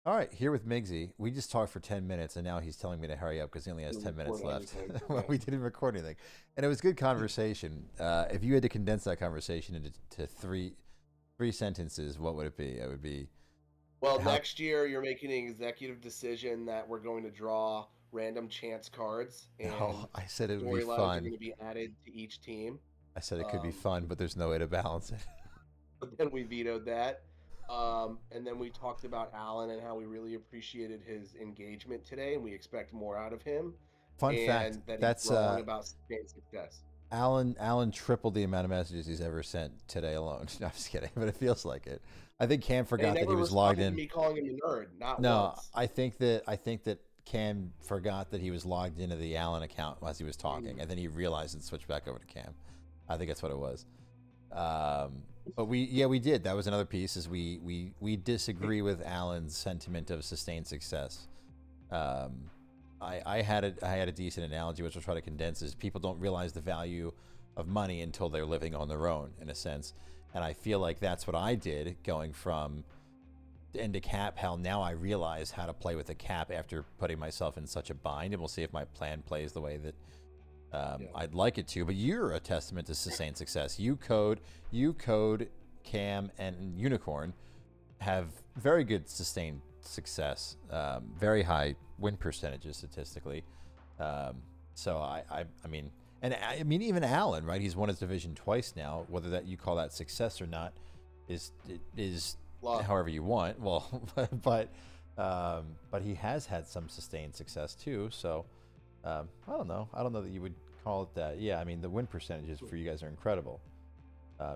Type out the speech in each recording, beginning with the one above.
All right, here with Migsy. We just talked for 10 minutes, and now he's telling me to hurry up because he only has 10 minutes Record left. everything. Well, Yeah. we didn't record anything. And it was good conversation. If you had to condense that conversation into three sentences, what would it be? It would be Well, how. next year you're making an executive decision that we're going to draw random chance cards No, and I said it would be storylines are fun. going to be added to each team. I said it could be Um, fun, but there's no way to balance it. but then we vetoed that. And then we talked about Allen and how we really appreciated his engagement today and we expect more out of him Fun fact: and that he's that's wrong about sustained success. Allen tripled the amount of messages he's ever sent today alone. No, I'm just kidding, but it feels like it. I think Cam And he forgot that he never was logged responded to in. me calling him a nerd, not No, once. I think that Cam forgot that he was logged into the Allen account as he was talking, Mm. and then he realized and switched back over to Cam. I think that's what it was. But we did. That was another piece. Is we disagree with Allen's sentiment of sustained success. Um, I had a decent analogy which I'll try to condense. Is people don't realize the value of money until they're living on their own, in a sense. And I feel like that's what I did going from into cap. How now I realize how to play with a cap after putting myself in such a bind, and we'll see if my plan plays the way that Yeah. I'd like it to. But you're a testament to sustained success. You code, Cam, and Unicorn have very good sustained success, very high win percentages statistically. So I mean, and I mean even Allen, right? He's won his division twice now. Whether that you call that success or not is Luck. however you want. Well, but he has had some sustained success too. So I don't know. I don't know that you would call it that. Yeah, I mean the win percentages for you guys are incredible.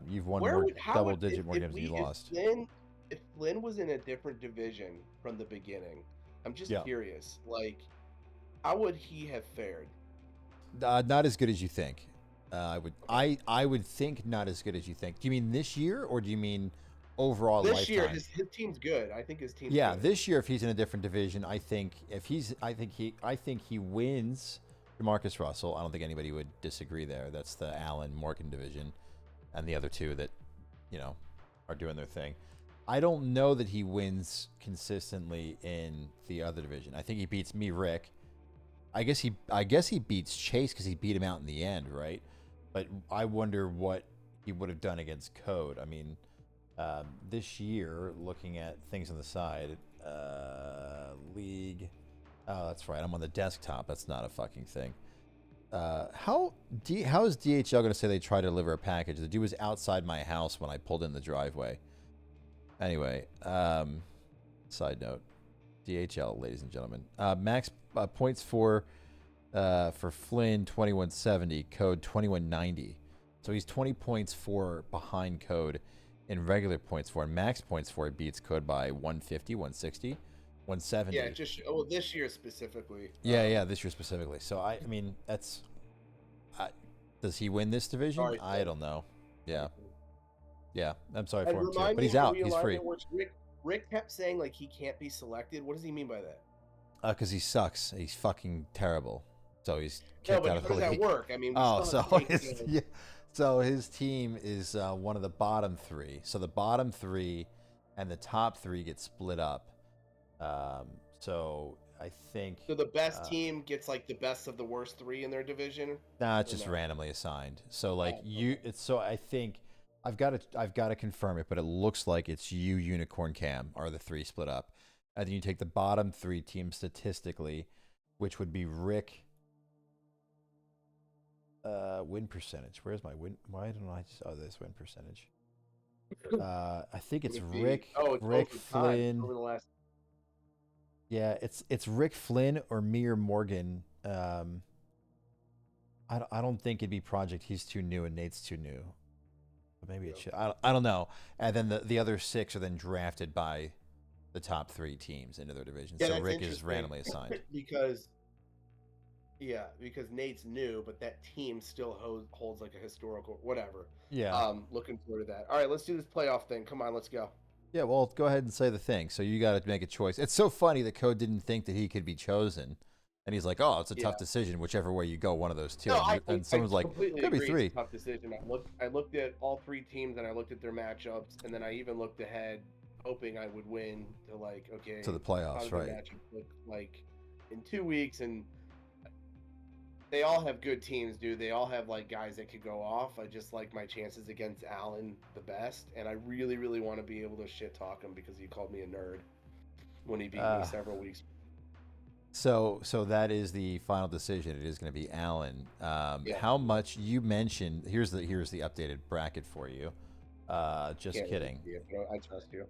You've won Where more would how double would digit more games than you lost. If Flynn was in a different division from the beginning? I'm just Yeah. curious. Like, how would he have fared? Not as good as you think. I would think not as good as you think. Do you mean this year or do you mean overall This year, lifetime? his team's good. I think his team's Yeah, good. this year if he's in a different division, I think he wins Demarcus Russell. I don't think anybody would disagree there. That's the Allen Morgan division, and the other two that you know are doing their thing. I don't know that he wins consistently in the other division. I think he beats me, Rick. I guess he beats Chase because he beat him out in the end, right? But I wonder what he would have done against Code. I mean, this year, looking at things on the side, league. Oh, that's right. I'm on the desktop. That's not a fucking thing. How is DHL going to say they tried to deliver a package? The dude was outside my house when I pulled in the driveway. Anyway, side note, DHL, ladies and gentlemen. Max points for Flynn 2170, Code 2190. So he's 20 points for behind Code in regular points for, and max points for it beats Code by 150, 160, Yeah, 170. just this year specifically. Yeah, this year specifically. So I mean, that's. Does he win this division? Sorry, I Flynn. don't know. Yeah. I'm sorry And for him too, remind but me he's of the out. He's free. realignment where Rick kept saying like he can't be selected. What does he mean by that? Because he sucks. He's fucking terrible. So he's No, kicked but out how of the does that league. work? I mean, we Oh, still so have to take his, yeah, so his team is one of the bottom three. So the bottom three and the top three get split up. So I think So the best team gets like the best of the worst three in their division. nah, it's Or just no? randomly assigned. So like Oh, you, okay. it's so I think I've got to confirm it, but it looks like it's you, Unicorn, Cam are the three split up, and then you take the bottom three teams statistically, which would be Rick. Win percentage. Where's my win? Why don't I just? Oh, this win percentage. I think Would it's it be? Rick, Oh, it's Rick over time Flynn. over the last. Yeah, it's Rick Flynn or me or Morgan. I don't think it'd be Project. He's too new and Nate's too new. But maybe You it know. should. I don't know. And then the other six are then drafted by the top three teams into their division. Yeah, So that's Rick is interesting randomly assigned. because because Nate's new, but that team still holds like a historical whatever. Yeah. Looking forward to that. All right, let's do this playoff thing. Come on, let's go. Yeah, well, go ahead and say the thing. So you got to make a choice. It's so funny that Code didn't think that he could be chosen. And he's like, oh, it's a Yeah. tough decision, whichever way you go, one of those two. No, And someone's like, completely could be agree. three. It's a tough decision. I looked at all three teams and I looked at their matchups, and then I even looked ahead hoping I would win to like, okay, To the how playoffs, does the right? matchup look like in 2 weeks? And they all have good teams, dude. They all have like guys that could go off. I just like my chances against Allen the best, and I really, really want to be able to shit talk him because he called me a nerd when he beat me Uh, several weeks. so that is the final decision. It is going to be Allen. Yeah, How much you mentioned? Here's the updated bracket for you. Just can't really kidding. see it, but I trust you.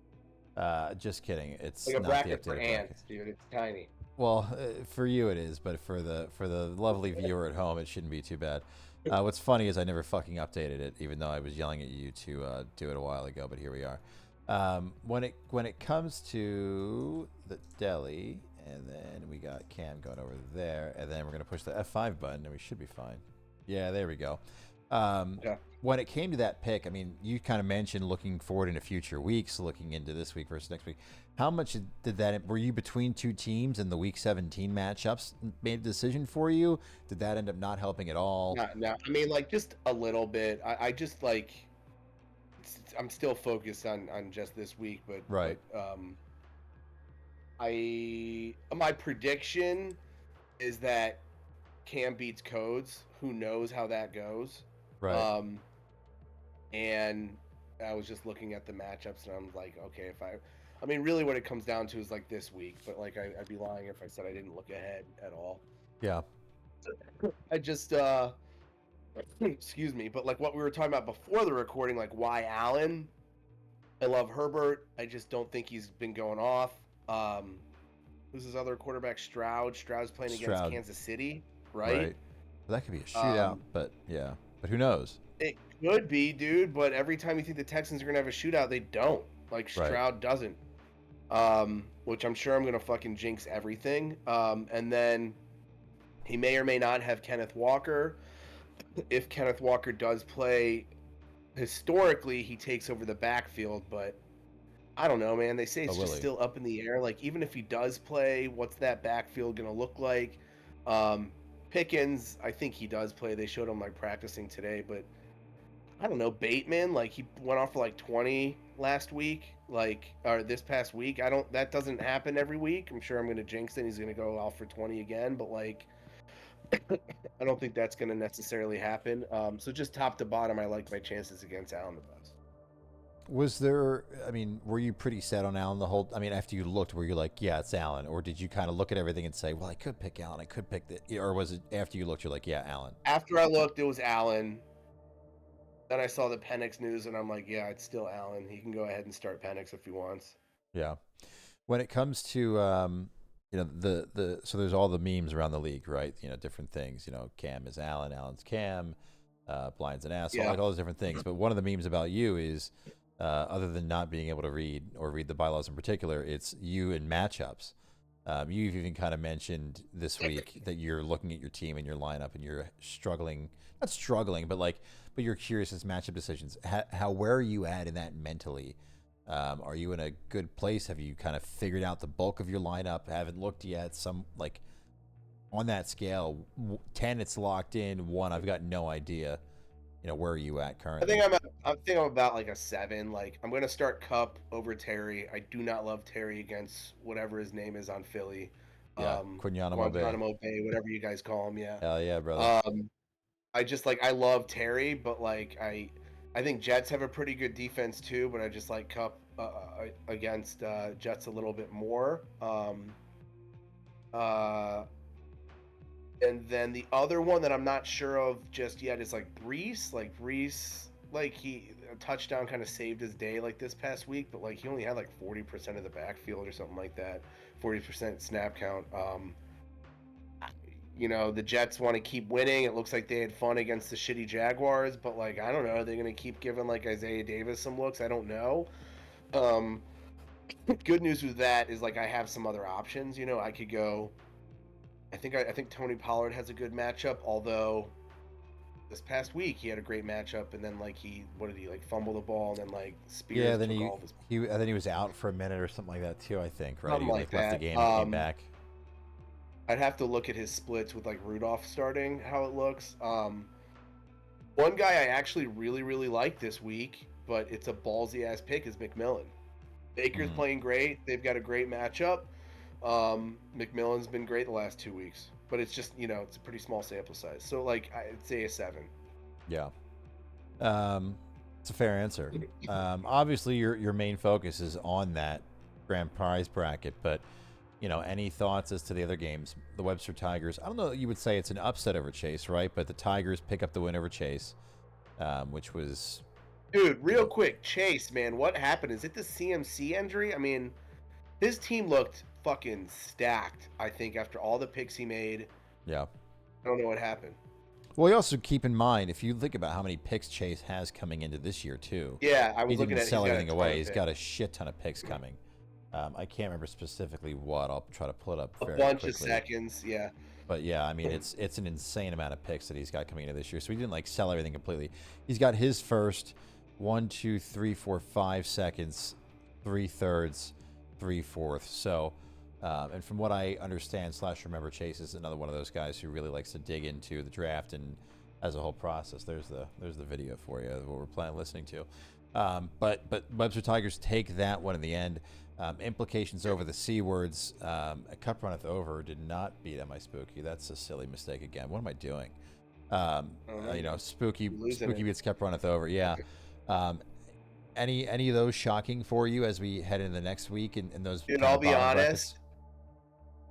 Just kidding. It's Like a not the bracket for updated bracket. ants, dude. It's tiny. Well, for you it is, but for the lovely viewer at home, it shouldn't be too bad. What's funny is I never fucking updated it, even though I was yelling at you to do it a while ago. But here we are. When it comes to the deli, and then we got Cam going over there, and then we're gonna push the F5 button, and we should be fine. Yeah, there we go. Okay. When it came to that pick, I mean, you kind of mentioned looking forward into future weeks, looking into this week versus next week. How much did that? Were you between two teams and the Week 17 matchups made a decision for you? Did that end up not helping at all? No. I mean, like just a little bit. I just like. I'm still focused on just this week, Right. my prediction is that Cam beats Codes. Who knows how that goes? Right. And I was just looking at the matchups, and I'm like, okay, I mean, really, what it comes down to is like this week. But like, I'd be lying if I said I didn't look ahead at all. Yeah. I just, excuse me, but like what we were talking about before the recording, like why Allen? I love Herbert. I just don't think he's been going off. Who's his other quarterback? Stroud. Stroud's playing against Kansas City, right? Right. Well, that could be a shootout, but yeah. But who knows? It could be, dude. But every time you think the Texans are gonna have a shootout, they don't. Like Stroud doesn't. Which I'm sure I'm gonna fucking jinx everything. And then he may or may not have Kenneth Walker. If Kenneth Walker does play, historically he takes over the backfield, but I don't know, man. They say it's just still up in the air. Like, even if he does play, what's that backfield going to look like? Pickens, I think he does play. They showed him, like, practicing today. But, I don't know, Bateman, like, he went off for, like, 20 last week. Like, or this past week. That doesn't happen every week. I'm sure I'm going to jinx it. He's going to go off for 20 again. But, like, I don't think that's going to necessarily happen. So just top to bottom, I like my chances against Allen the best. Was there, I mean, were you pretty set on Allen the whole, I mean, after you looked, were you like, yeah, it's Allen? Or did you kind of look at everything and say, well, I could pick Allen, I could pick the, or was it after you looked, you're like, yeah, Allen? After I looked, it was Allen. Then I saw the Penix news, and I'm like, yeah, it's still Allen. He can go ahead and start Penix if he wants. Yeah. When it comes to, you know, so there's all the memes around the league, right? You know, different things, you know, Cam is Allen, Allen's Cam, Blind's an asshole, like all those different things. But one of the memes about you is, other than not being able to read or read the bylaws in particular, it's you in matchups. You've even kind of mentioned this week that you're looking at your team and your lineup and you're struggling, not struggling, but you're curious as matchup decisions. Where are you at in that mentally? Are you in a good place? Have you kind of figured out the bulk of your lineup? Haven't looked yet. Some like on that scale, 10 it's locked in. 1 I've got no idea. You know, where are you at currently? I think I'm about like a 7. Like, I'm gonna start Cup over Terry. I do not love Terry against whatever his name is on Philly. Yeah, Guantanamo Bay, whatever you guys call him. Yeah. Hell yeah, brother. I just like I love Terry, but like I think Jets have a pretty good defense too. But I just like Cup against Jets a little bit more. And then the other one that I'm not sure of just yet is like Brees. Like Brees, like a touchdown kind of saved his day like this past week, but like he only had like 40% of the backfield or something like that, 40% snap count. You know, the Jets want to keep winning. It looks like they had fun against the shitty Jaguars, but like I don't know, they're gonna keep giving like Isaiah Davis some looks. I don't know. Good news with that is like I have some other options. You know, I could go. I think Tony Pollard has a good matchup, although this past week he had a great matchup, and then like what did he like fumble the ball, and then like Spears then took all of his. Then he was out for a minute or something like that too. I think right. Something He like left that. the game and came back. I'd have to look at his splits with like Rudolph starting, how it looks. One guy I actually really really like this week, but it's a ballsy ass pick is McMillan. Baker's playing great. They've got a great matchup. McMillan's been great the last 2 weeks, but it's just, it's a pretty small sample size. So like I'd say a 7. Yeah. It's a fair answer. Obviously your main focus is on that grand prize bracket, but any thoughts as to the other games? The Webster Tigers, I don't know, you would say it's an upset over Chase, right? But the Tigers pick up the win over Chase, which was... Dude, real quick, Chase, man, what happened? Is it the CMC injury? I mean, his team looked fucking stacked, I think, after all the picks he made. Yeah. I don't know what happened. Well, you also keep in mind, if you think about how many picks Chase has coming into this year, too. Yeah, I was he looking didn't at sell he's everything away. He's picks. got a shit ton of picks coming. I can't remember specifically what. I'll try to pull it up a very bunch quickly. of seconds, yeah. But yeah, I mean, it's an insane amount of picks that he's got coming into this year. So he didn't like sell everything completely. He's got his first 1, 2, 3, 4, 5 seconds, 3/3, 3/4. So, and from what I understand / remember, Chase is another one of those guys who really likes to dig into the draft and as a whole process. There's the video for you of what we're listening to. But Webster Tigers take that one in the end. Implications over the C words. A cup runneth over did not beat MI Spooky. That's a silly mistake again. What am I doing? Spooky beats cup runneth over. Yeah. Any of those shocking for you as we head into the next week in those? Dude, I'll be honest.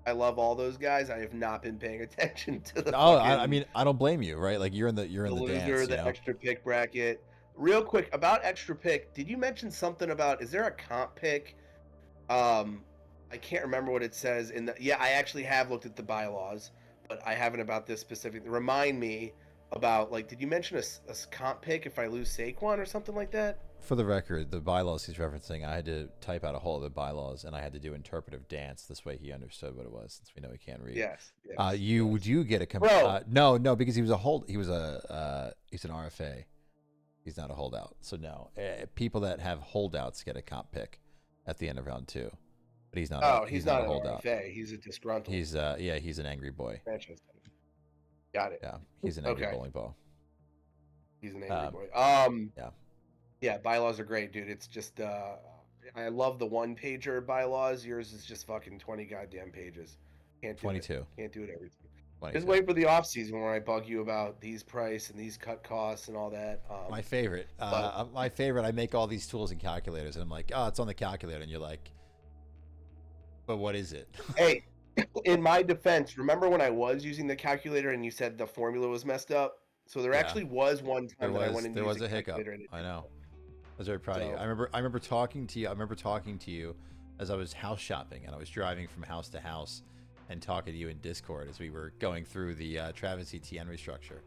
I love all those guys. I have not been paying attention to the. I mean, I don't blame you, right? Like you're in the loser, dance, the extra pick bracket. Real quick about extra pick. Did you mention something about? Is there a comp pick? I can't remember what it says in the. Yeah, I actually have looked at the bylaws, but I haven't about this specifically. Remind me about did you mention a comp pick if I lose Saquon or something like that? For the record, the bylaws he's referencing, I had to type out a whole of the bylaws, and I had to do interpretive dance. This way he understood what it was, since we know he can't read. Yes. Would you get a no, because he was he's an RFA. He's not a holdout. So no, people that have holdouts get a comp pick at the end of round 2. But he's not. Oh, he's not a an holdout. RFA. He's a disgruntled. He's he's an angry boy. Franchise. Got it. Yeah, he's an angry bowling ball. He's an angry boy. Yeah. Yeah, bylaws are great, dude. It's just I love the 1-pager bylaws. Yours is just fucking 20 goddamn pages. Can't do 22. It. Can't do it every time. 22. Just wait for the off season where I bug you about these price and these cut costs and all that. My favorite. I make all these tools and calculators, and I'm like, oh, it's on the calculator, and you're like, but what is it? Hey, in my defense, remember when I was using the calculator and you said the formula was messed up? So there actually was one time that I went and there used was a hiccup. I know. I was very proud of you. I remember talking to you as I was house shopping, and I was driving from house to house and talking to you in Discord as we were going through the Travis Etienne restructure.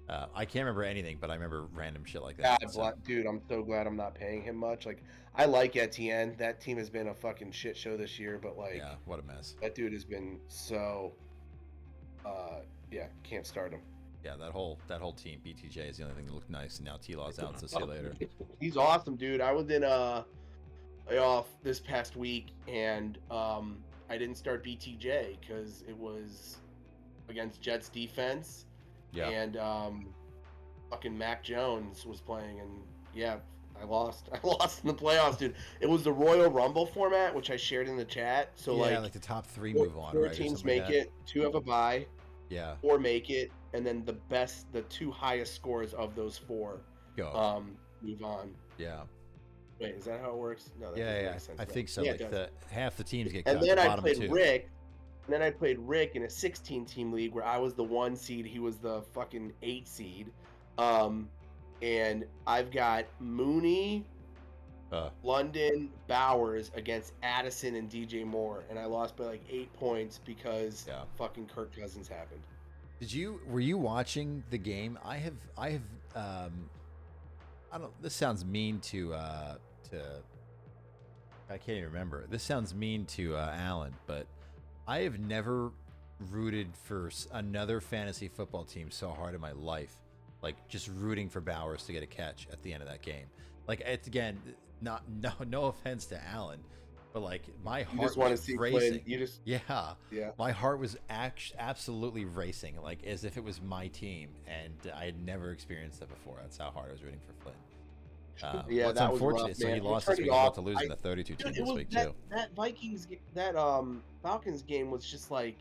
I can't remember anything, but I remember random shit like that. Dude, I'm so glad I'm not paying him much. I like Etienne. That team has been a fucking shit show this year, but yeah, what a mess. That dude has been so. Can't start him. Yeah, that whole team, BTJ is the only thing that looked nice, and now T-Law's out, so see you later. He's awesome, dude. I was in layoff this past week, and I didn't start BTJ because it was against Jets defense. Yeah. And fucking Mac Jones was playing, and yeah, I lost. I lost in the playoffs, dude. It was the Royal Rumble format, which I shared in the chat. So like the top 3 move on, four right? Teams make it, 2 have a bye. Yeah. 4 make it, and then the 2 highest scores of those 4 move on. Yeah. Wait, is that how it works? No, that yeah. make sense, I think so. Yeah, half the teams get cut. And then I played Rick. And then I played Rick in a 16-team league where I was the 1 seed, he was the fucking 8 seed. And I've got Mooney, London, Bowers against Addison and DJ Moore, and I lost by 8 points because fucking Kirk Cousins happened. Were you watching the game? I have I don't. This sounds mean to I can't even remember. This sounds mean to Alan, but I have never rooted for another fantasy football team so hard in my life. Just rooting for Bowers to get a catch at the end of that game. It's again, no offense to Alan, but my heart was racing. My heart was absolutely racing, as if it was my team, and I had never experienced that before. That's how hard I was rooting for Flynn. Yeah, Well, it's that was unfortunate. rough, So man. he It lost this turned week. me He's about off. to lose in the 32 Dude, team it this was week too. that Falcons game was just like,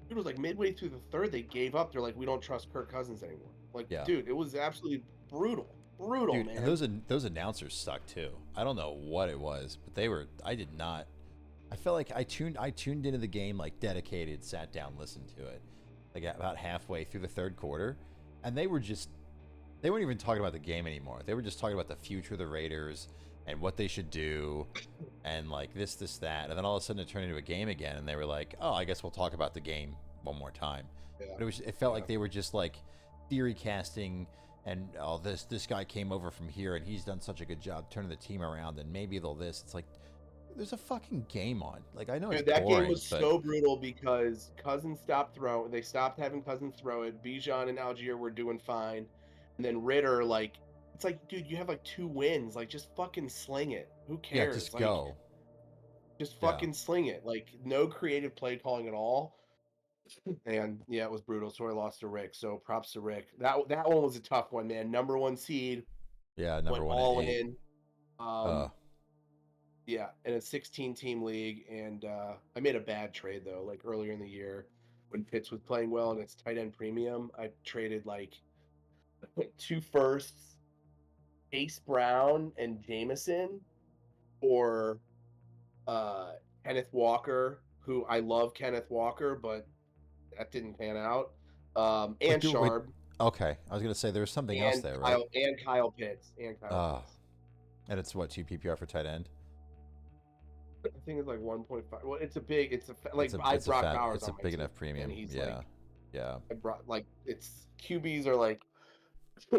it was like midway through the third, they gave up. They're like, we don't trust Kirk Cousins anymore. Like, Yeah. dude, it was absolutely brutal, Dude, man. and those announcers suck too. I don't know what it was, but they were. I did not. I felt like I tuned into the game like dedicated, sat down, listened to it, like about halfway through the third quarter, and they weren't even talking about the game anymore. They were just talking about the future of the Raiders and what they should do, and like this, that, and then all of a sudden it turned into a game again, and they were like, oh, I guess we'll talk about the game one more time. Yeah. But it felt like they were just like theory casting. And oh, this guy came over from here, and he's done such a good job turning the team around, and maybe they'll this. It's like there's a fucking game on. Like I know Dude, it's that boring, game was but so brutal because Cousins stopped throwing. They stopped having Cousins throw it. Bijan and Algier were doing fine, and then Ritter, like, it's like, dude, you have like 2 wins. Like, just fucking sling it. Who yeah, cares? just Like, go. just Yeah. fucking sling it. Like, no creative play calling at all. And yeah, it was brutal. So I lost to Rick. So props to Rick. That one was a tough one, man. Number 1 seed. Yeah, number Went one all at 8. in. Yeah, in a 16-team league, and I made a bad trade though. Like earlier in the year, when Pitts was playing well and it's tight end premium, I traded like 2 firsts, Ace Brown and Jameson, or Kenneth Walker, who I love Kenneth Walker, but that didn't pan out. And Sharp. Okay, I was gonna say there was something else there, right? Kyle Pitts. Pitts. And it's what 2 PPR for tight end. I think it's like 1.5. Well, it's Brock Bowers. It's a big enough premium. Yeah, yeah. I brought like it's QBs are like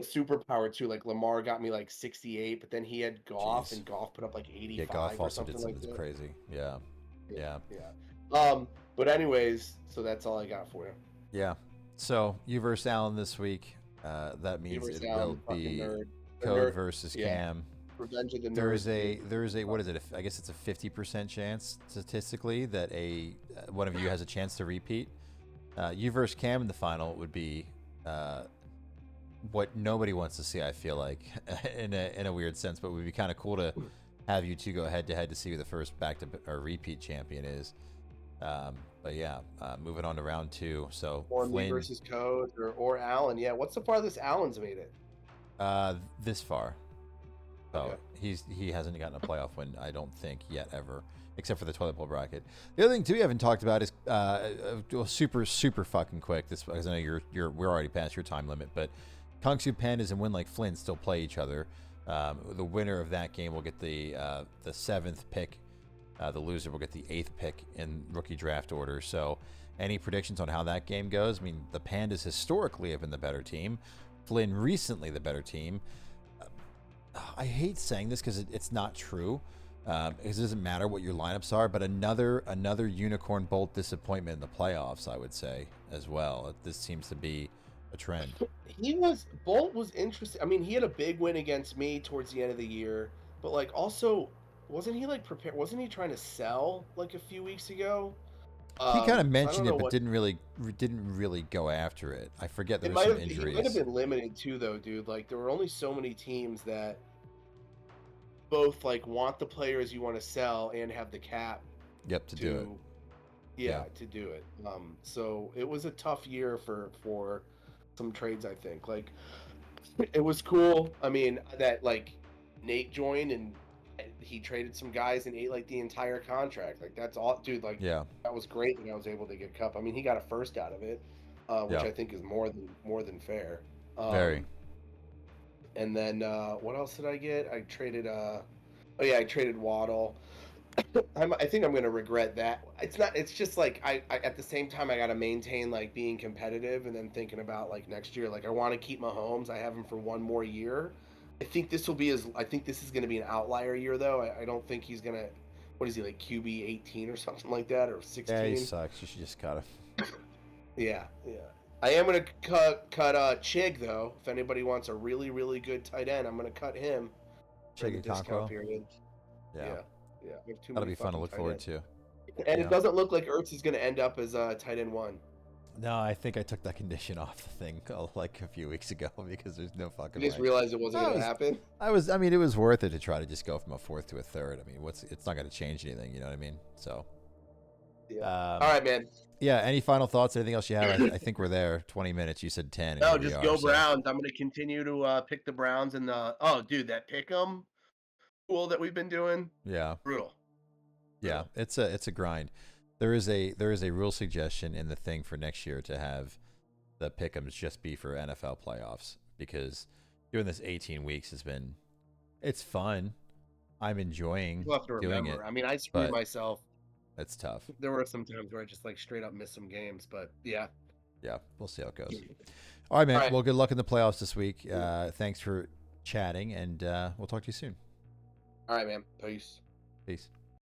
super powered too. Like Lamar got me like 68, but then he had Goff, and Goff put up like 85. Yeah, Goff or also something did something like that's that. crazy. Yeah. But anyways, so that's all I got for you. Yeah. So you versus Allen this week. That means it will be Code versus Cam. Revenge of the Nerds. There is a what is it? I guess it's a 50% chance statistically that one of you has a chance to repeat. You versus Cam in the final would be what nobody wants to see. I feel like in a weird sense, but it would be kind of cool to have you two go head to head to see who the first repeat champion is. But yeah, moving on to round 2. So Flynn versus Code or Allen. Yeah, what's the farthest Allen's made it? This far. So okay. he hasn't gotten a playoff win, I don't think, yet ever, except for the toilet bowl bracket. The other thing too we haven't talked about is super fucking quick. This because I know we're already past your time limit, but Kangsu Pandas and Win Like Flynn still play each other. The winner of that game will get the 7th pick. The loser will get the 8th pick in rookie draft order. So any predictions on how that game goes? I mean, the Pandas historically have been the better team. Flynn recently the better team. I hate saying this because it's not true. Because it doesn't matter what your lineups are, but another unicorn bolt disappointment in the playoffs, I would say, as well. This seems to be a trend. Bolt was interesting. I mean, he had a big win against me towards the end of the year, but like also wasn't he like prepared? Wasn't he trying to sell like a few weeks ago? He kind of mentioned it, but didn't really go after it. I forget there were some injuries. He might have been limited too, though, dude. Like there were only so many teams that both like want the players you want to sell and have the cap. Yep, to do it. Yeah, to do it. So it was a tough year for some trades. I think like it was cool. I mean that like Nate joined and he traded some guys and ate like the entire contract. Like that's all, dude. Like that was great that I was able to get Cup. I mean, he got a first out of it, which I think is more than fair. Very. And then what else did I get? I traded. I traded Waddle. I think I'm gonna regret that. It's not. It's just like I at the same time I gotta maintain like being competitive and then thinking about like next year. Like I want to keep Mahomes. I have him for one more year. I think this is going to be an outlier year, though. I don't think he's going to. What is he like QB 18 or something like that, or 16? Yeah, he sucks. You should just cut him. Yeah. I am going to cut Chig though. If anybody wants a really good tight end, I'm going to cut him. Chig and discount period. Yeah. That'll be fun to look forward to. And it doesn't look like Ertz is going to end up as tight end 1. No, I think I took that condition off the thing like a few weeks ago because there's no fucking You just way. realized it wasn't going to happen? I mean, it was worth it to try to just go from a fourth to a third. I mean, it's not going to change anything, you know what I mean? So, yeah. All right, man. Yeah, any final thoughts? Anything else you have? I think we're there. 20 minutes. You said 10. No, just go Browns. I'm going to continue to pick the Browns and dude, that pick 'em tool that we've been doing. Yeah. Brutal. Yeah, it's a grind. There is a real suggestion in the thing for next year to have the pick'ems just be for NFL playoffs because doing this 18 weeks it's fun. I'm enjoying doing it. I mean, I screwed myself. It's tough. There were some times where I just like straight up missed some games, but yeah. Yeah, we'll see how it goes. All right, man. All right. Well, good luck in the playoffs this week. Thanks for chatting, and we'll talk to you soon. All right, man. Peace. Peace.